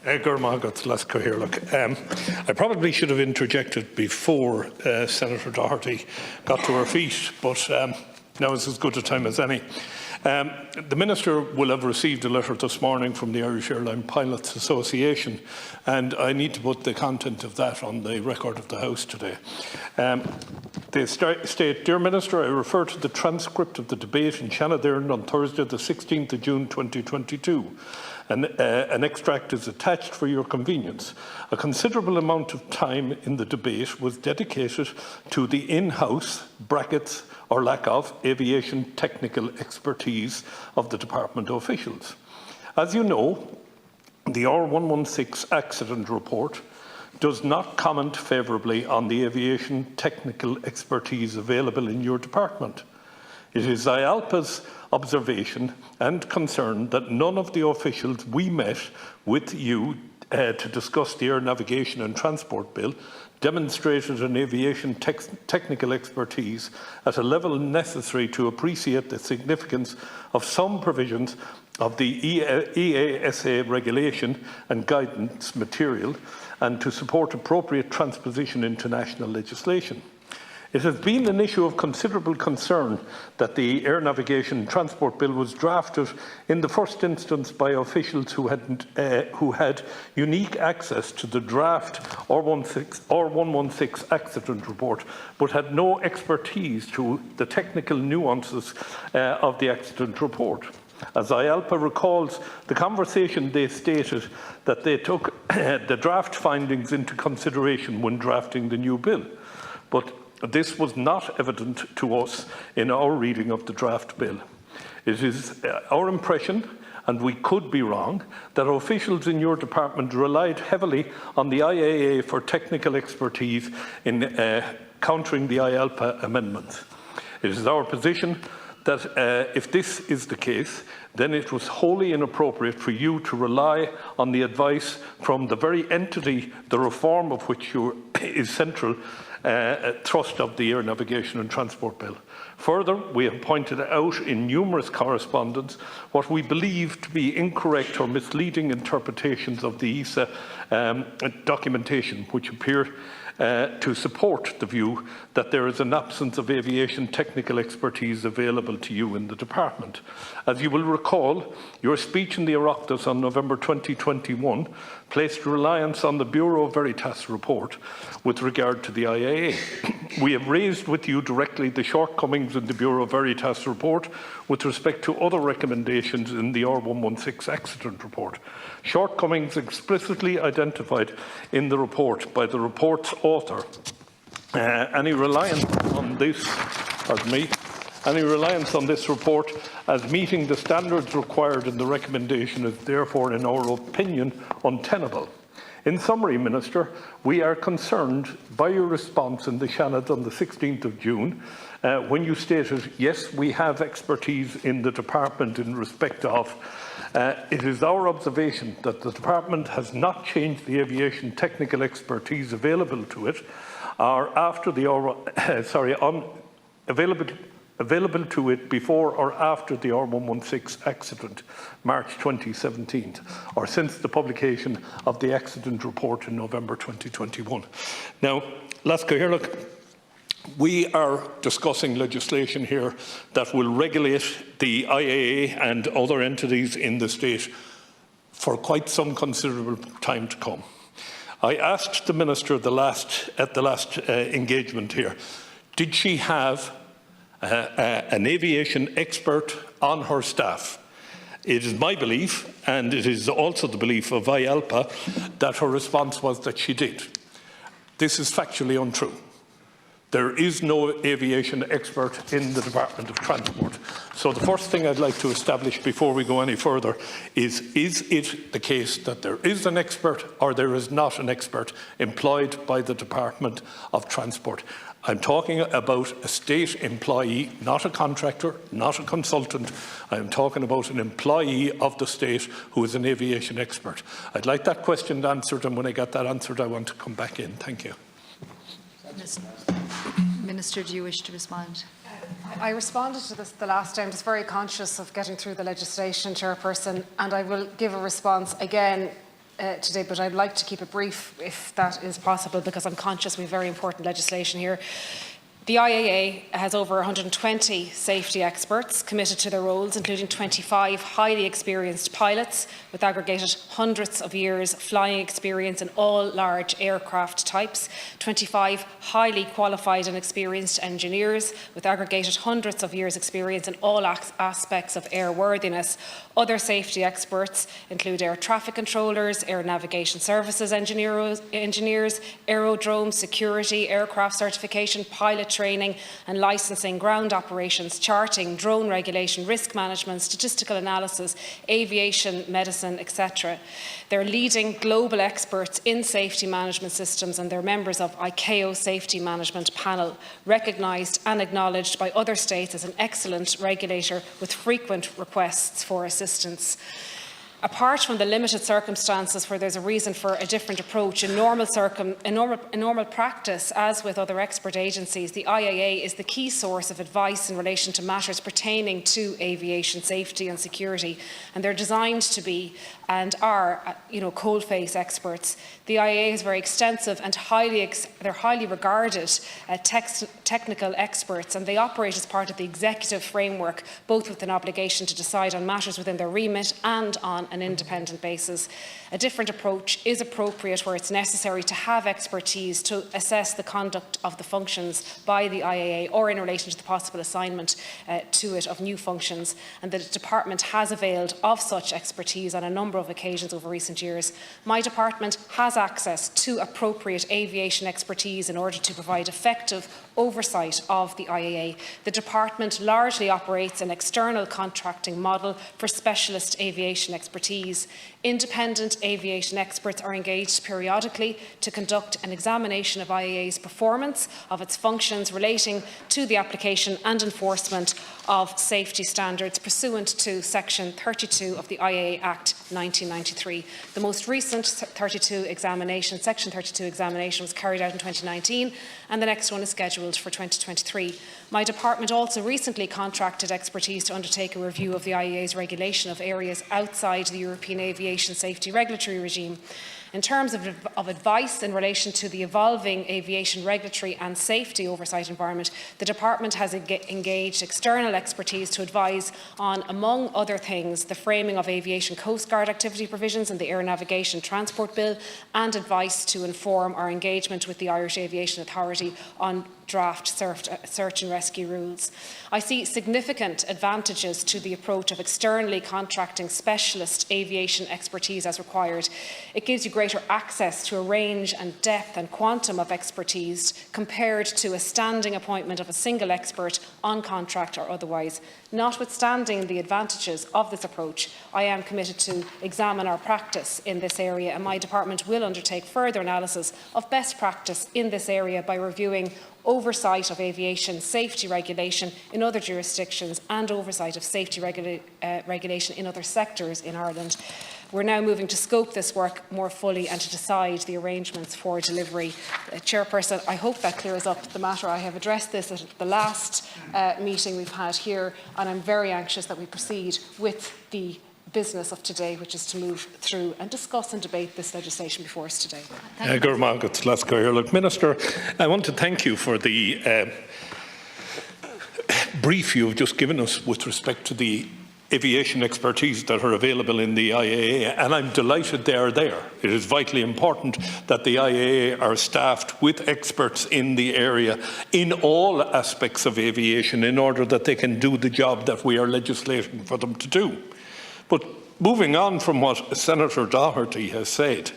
I probably should have interjected before Senator Doherty got to her feet, but now is as good a time as any. The Minister will have received a letter this morning from the Irish Airline Pilots Association, and I need to put the content of that on the record of the House today. They state, "Dear Minister, I refer to the transcript of the debate in Shannon on Thursday, the 16th of June 2022. An extract is attached for your convenience. A considerable amount of time in the debate was dedicated to the in-house (brackets or lack of) aviation technical expertise of the department officials. As you know, the R116 accident report does not comment favourably on the aviation technical expertise available in your department. It is IALPA's observation and concern that none of the officials we met with you to discuss the Air Navigation and Transport Bill demonstrated an aviation technical expertise at a level necessary to appreciate the significance of some provisions of the EASA regulation and guidance material and to support appropriate transposition into national legislation. It has been an issue of considerable concern that the Air Navigation and Transport Bill was drafted in the first instance by officials who had unique access to the draft R116 accident report, but had no expertise to the technical nuances of the accident report. As IALPA recalls the conversation, they stated that they took the draft findings into consideration when drafting the new bill, but this was not evident to us in our reading of the draft bill. It is our impression, and we could be wrong, that officials in your department relied heavily on the IAA for technical expertise in countering the IALPA amendments. It is our position that if this is the case, then it was wholly inappropriate for you to rely on the advice from the very entity, the reform of which is central thrust of the Air Navigation and Transport Bill. Further, we have pointed out in numerous correspondence what we believe to be incorrect or misleading interpretations of the ESA documentation, which appear to support the view that there is an absence of aviation technical expertise available to you in the department. As you will recall, your speech in the Oireachtas on November 2021 placed reliance on the Bureau Veritas report with regard to the IAA. We have raised with you directly the shortcomings in the Bureau Veritas report with respect to other recommendations in the R116 accident report. Shortcomings explicitly identified in the report by the report's author. Any reliance on this report as meeting the standards required in the recommendation is therefore, in our opinion, untenable. In summary, Minister, we are concerned by your response in the Shannon on the 16th of June when you stated, yes, we have expertise in the department in respect of. It is our observation that the department has not changed the aviation technical expertise available to it, or after the available to it before or after the R116 accident, March 2017, or since the publication of the accident report in November 2021. Now, let's go here. Look, we are discussing legislation here that will regulate the IAA and other entities in the state for quite some considerable time to come. I asked the Minister at the last engagement here, did she have an aviation expert on her staff? It is my belief, and it is also the belief of IALPA, that her response was that she did. This is factually untrue. There is no aviation expert in the Department of Transport. So the first thing I'd like to establish before we go any further is it the case that there is an expert or there is not an expert employed by the Department of Transport? I'm talking about a state employee, not a contractor, not a consultant. I'm talking about an employee of the state who is an aviation expert. I'd like that question answered, and when I get that answered, I want to come back in. Thank you. Minister, do you wish to respond? I responded to this the last time, just very conscious of getting through the legislation, Chairperson, and I will give a response again today, but I'd like to keep it brief if that is possible, because I'm conscious we have very important legislation here. The IAA has over 120 safety experts committed to their roles, including 25 highly experienced pilots with aggregated hundreds of years flying experience in all large aircraft types, 25 highly qualified and experienced engineers with aggregated hundreds of years experience in all aspects of airworthiness. Other safety experts include air traffic controllers, air navigation services engineers, aerodrome security, aircraft certification, pilot training and licensing, ground operations, charting, drone regulation, risk management, statistical analysis, aviation, medicine, etc. They're leading global experts in safety management systems, and they're members of ICAO Safety Management Panel, recognised and acknowledged by other states as an excellent regulator with frequent requests for assistance. Apart from the limited circumstances where there's a reason for a different approach, in normal practice, as with other expert agencies, the IAA is the key source of advice in relation to matters pertaining to aviation safety and security, and they're designed to be and are, coalface experts. The IAA is very extensive and they're highly regarded technical experts, and they operate as part of the executive framework, both with an obligation to decide on matters within their remit and on an independent basis. A different approach is appropriate where it's necessary to have expertise to assess the conduct of the functions by the IAA, or in relation to the possible assignment to it of new functions, and the department has availed of such expertise on a number of occasions over recent years. My department has access to appropriate aviation expertise in order to provide effective oversight of the IAA. The department largely operates an external contracting model for specialist aviation expertise. Independent aviation experts are engaged periodically to conduct an examination of IAA's performance of its functions relating to the application and enforcement of safety standards pursuant to Section 32 of the IAA Act 1993. The most recent Section 32 examination was carried out in 2019, and the next one is scheduled for 2023. My department also recently contracted expertise to undertake a review of the IAA's regulation of areas outside the European aviation safety regulatory regime. In terms of advice in relation to the evolving aviation regulatory and safety oversight environment, the department has engaged external expertise to advise on, among other things, the framing of aviation Coast Guard activity provisions in the Air Navigation Transport Bill, and advice to inform our engagement with the Irish Aviation Authority on draft search and rescue rules. I see significant advantages to the approach of externally contracting specialist aviation expertise as required. It gives you greater access to a range and depth and quantum of expertise compared to a standing appointment of a single expert on contract or otherwise. Notwithstanding the advantages of this approach, I am committed to examine our practice in this area, and my department will undertake further analysis of best practice in this area by reviewing oversight of aviation safety regulation in other jurisdictions and oversight of safety regulation in other sectors in Ireland. We're now moving to scope this work more fully and to decide the arrangements for delivery. Chairperson, I hope that clears up the matter. I have addressed this at the last meeting we've had here, and I'm very anxious that we proceed with the business of today, which is to move through and discuss and debate this legislation before us today. Look, Minister, I want to thank you for the brief you've just given us with respect to the aviation expertise that are available in the IAA, and I'm delighted they are there. It is vitally important that the IAA are staffed with experts in the area in all aspects of aviation in order that they can do the job that we are legislating for them to do. But moving on from what Senator Doherty has said,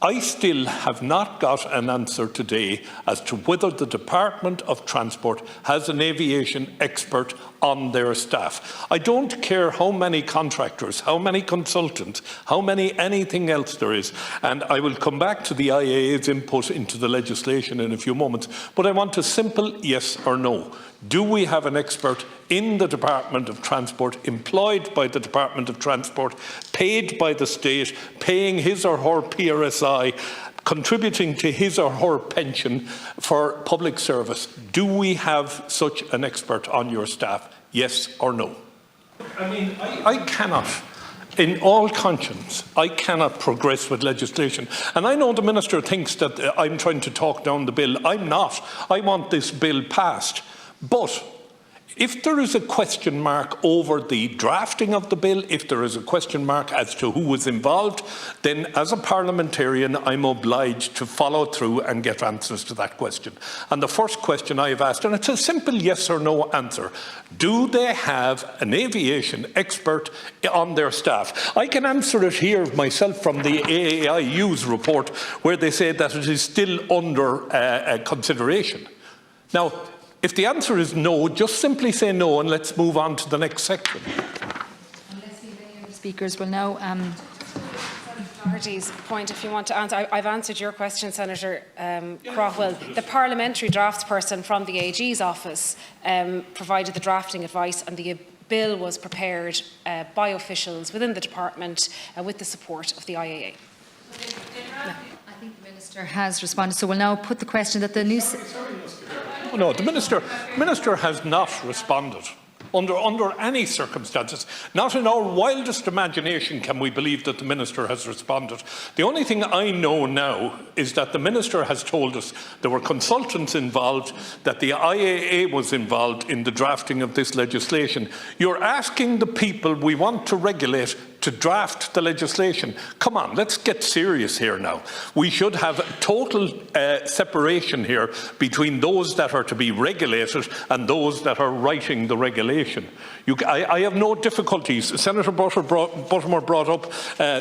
I still have not got an answer today as to whether the Department of Transport has an aviation expert on their staff. I don't care how many contractors, how many consultants, how many anything else there is, and I will come back to the IAA's input into the legislation in a few moments, but I want a simple yes or no. Do we have an expert in the Department of Transport, employed by the Department of Transport, paid by the state, paying his or her PRSI, contributing to his or her pension for public service? Do we have such an expert on your staff? Yes or no? I mean, I cannot in all conscience, I cannot progress with legislation. And I know the Minister thinks that I'm trying to talk down the bill. I'm not. I want this bill passed. But if there is a question mark over the drafting of the bill, if there is a question mark as to who was involved, then as a parliamentarian I'm obliged to follow through and get answers to that question. And the first question I have asked, and it's a simple yes or no answer, do they have an aviation expert on their staff? I can answer it here myself from the AAIU's report, where they say that it is still under consideration. Now, if the answer is no, just simply say no and let's move on to the next section. Unless any other speakers will now. Doherty's point, if you want to answer, I've answered your question, Senator Craughwell. The parliamentary draftsperson from the AG's office provided the drafting advice, and the bill was prepared by officials within the department with the support of the IAA. I think the Minister has responded, so we'll now put the question that the new... No, the Minister has not responded. Under any circumstances, not in our wildest imagination can we believe that the Minister has responded. The only thing I know now is that the Minister has told us there were consultants involved, that the IAA was involved in the drafting of this legislation. You're asking the people we want to regulate to draft the legislation. Come on, let's get serious here now. We should have total separation here between those that are to be regulated and those that are writing the regulation. I have no difficulties. Senator Buttimer brought up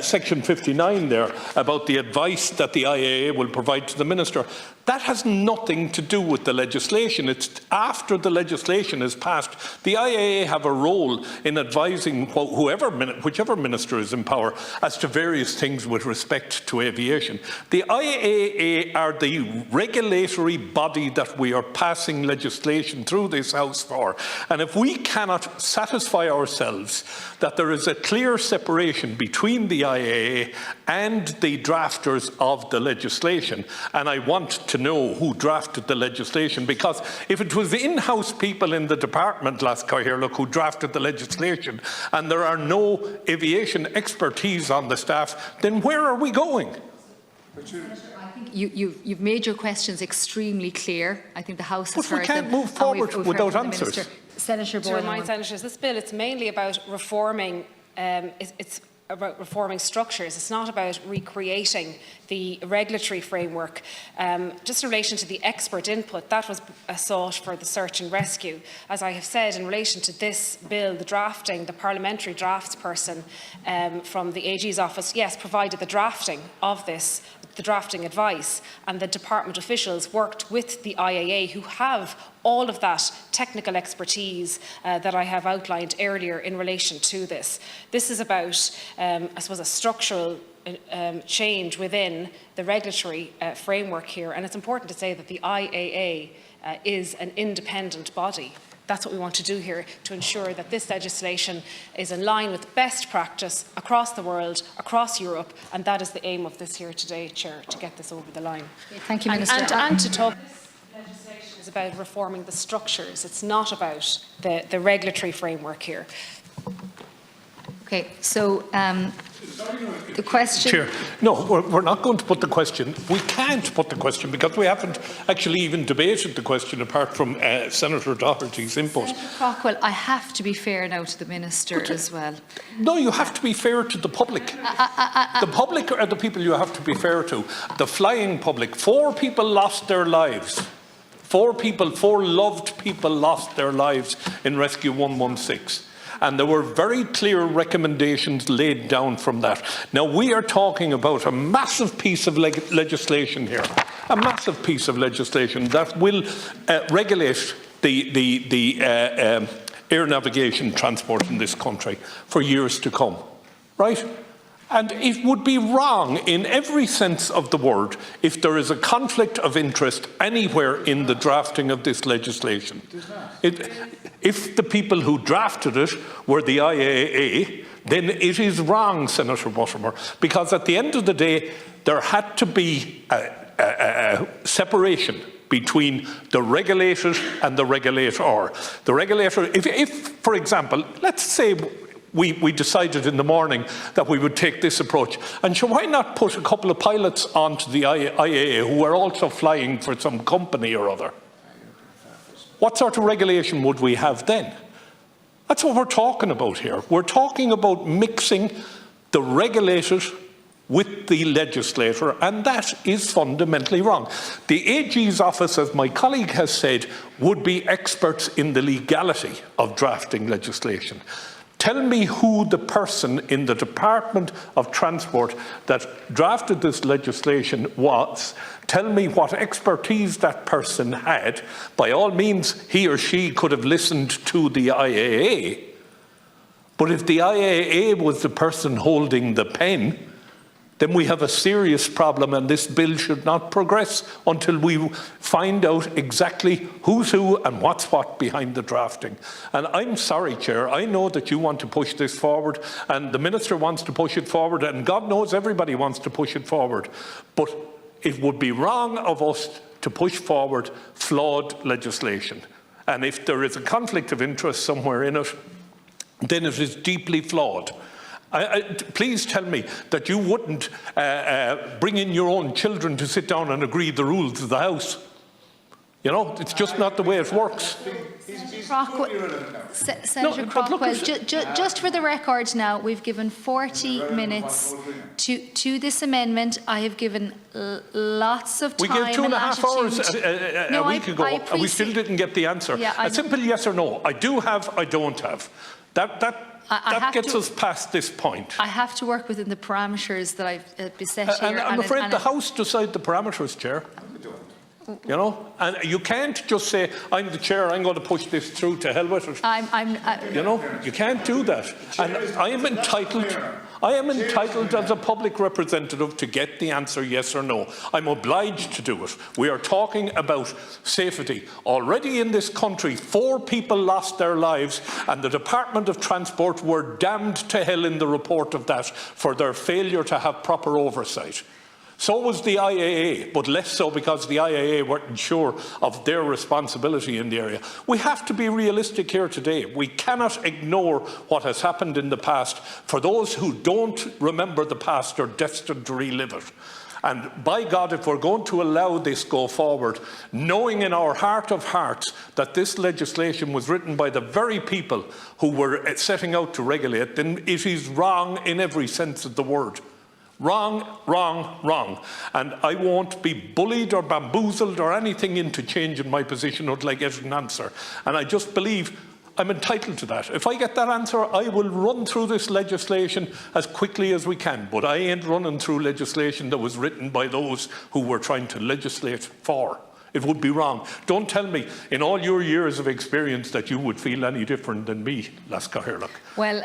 section 59 there about the advice that the IAA will provide to the Minister. That has nothing to do with the legislation. It's after the legislation is passed. The IAA have a role in advising whichever Minister is in power as to various things with respect to aviation. The IAA are the regulatory body that we are passing legislation through this House for. And if we cannot satisfy ourselves that there is a clear separation between the IAA and the drafters of the legislation, and I want to know who drafted the legislation, because if it was in-house people in the department, who drafted the legislation, and there are no aviation expertise on the staff, then where are we going? I think you've made your questions extremely clear. I think the House has heard them. But we can't move forward without answers. Senator To Bourne. remind senators, this bill, it's mainly about reforming, it's about reforming structures. It's not about recreating the regulatory framework. Just in relation to the expert input, that was sought for the search and rescue. As I have said, in relation to this bill, the drafting, the parliamentary draftsperson from the AG's office, yes, provided the drafting of this, the drafting advice, and the department officials worked with the IAA, who have all of that technical expertise that I have outlined earlier in relation to this. This is about, I suppose, a structural change within the regulatory framework here, and it's important to say that the IAA is an independent body. That's what we want to do here, to ensure that this legislation is in line with best practice across the world, across Europe, and that is the aim of this here today, Chair, to get this over the line. Thank you, Minister. And to talk, this legislation is about reforming the structures. It's not about the regulatory framework here. Okay, so the question... Chair, no, we're not going to put the question. We can't put the question because we haven't actually even debated the question apart from Senator Doherty's input. Senator Craughwell, I have to be fair now to the Minister as well. No, you have to be fair to the public. The public are the people you have to be fair to. The flying public. 4 people lost their lives. 4 loved people lost their lives in Rescue 116. And there were very clear recommendations laid down from that. Now, we are talking about a massive piece of legislation here, a massive piece of legislation that will regulate the air navigation transport in this country for years to come, right? And it would be wrong in every sense of the word if there is a conflict of interest anywhere in the drafting of this legislation. If the people who drafted it were the IAA, then it is wrong, Senator Buttimer, because at the end of the day, there had to be a separation between the regulated and the regulator. The regulator, if for example, let's say we decided in the morning that we would take this approach. And so why not put a couple of pilots onto the IAA who are also flying for some company or other? What sort of regulation would we have then? That's what we're talking about here. We're talking about mixing the regulated with the legislator, and that is fundamentally wrong. The AG's office, as my colleague has said, would be experts in the legality of drafting legislation. Tell me who the person in the Department of Transport that drafted this legislation was. Tell me what expertise that person had. By all means, he or she could have listened to the IAA. But if the IAA was the person holding the pen, then we have a serious problem, and this bill should not progress until we find out exactly who's who and what's what behind the drafting. And I'm sorry, Chair, I know that you want to push this forward, and the Minister wants to push it forward, and God knows everybody wants to push it forward. But it would be wrong of us to push forward flawed legislation. And if there is a conflict of interest somewhere in it, then it is deeply flawed. Please tell me that you wouldn't bring in your own children to sit down and agree the rules of the House. You know, it's just not the way it works. Senator Craughwell, just for the record now, we've given 40 minutes to this amendment. I have given lots of time. We gave 2.5 hours a week ago, and we still didn't get the answer. Yeah, a simple yes or no. I do have, I don't have. That gets us past this point. I have to work within the parameters that I've beset here. And I'm afraid the House decide the parameters, Chair. You know, and you can't just say, I'm the chair, I'm going to push this through, to hell with it. You know, you can't do that. And I am entitled as a public representative to get the answer yes or no. I'm obliged to do it. We are talking about safety. Already in this country, 4 people lost their lives, and the Department of Transport were damned to hell in the report of that for their failure to have proper oversight. So was the IAA, but less so because the IAA weren't sure of their responsibility in the area. We have to be realistic here today. We cannot ignore what has happened in the past. For those who don't remember the past are destined to relive it. And by God, if we're going to allow this go forward, knowing in our heart of hearts that this legislation was written by the very people who were setting out to regulate, then it is wrong in every sense of the word. Wrong, wrong, wrong. And I won't be bullied or bamboozled or anything into changing my position until I get an answer. And I just believe I'm entitled to that. If I get that answer, I will run through this legislation as quickly as we can. But I ain't running through legislation that was written by those who were trying to legislate for. It would be wrong. Don't tell me, in all your years of experience, that you would feel any different than me, Laska Herlock. Well,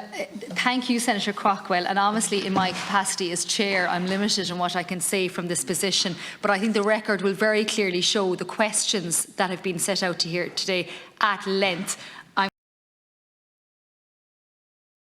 thank you, Senator Craughwell. And honestly, in my capacity as chair, I'm limited in what I can say from this position. But I think the record will very clearly show the questions that have been set out to here today at length.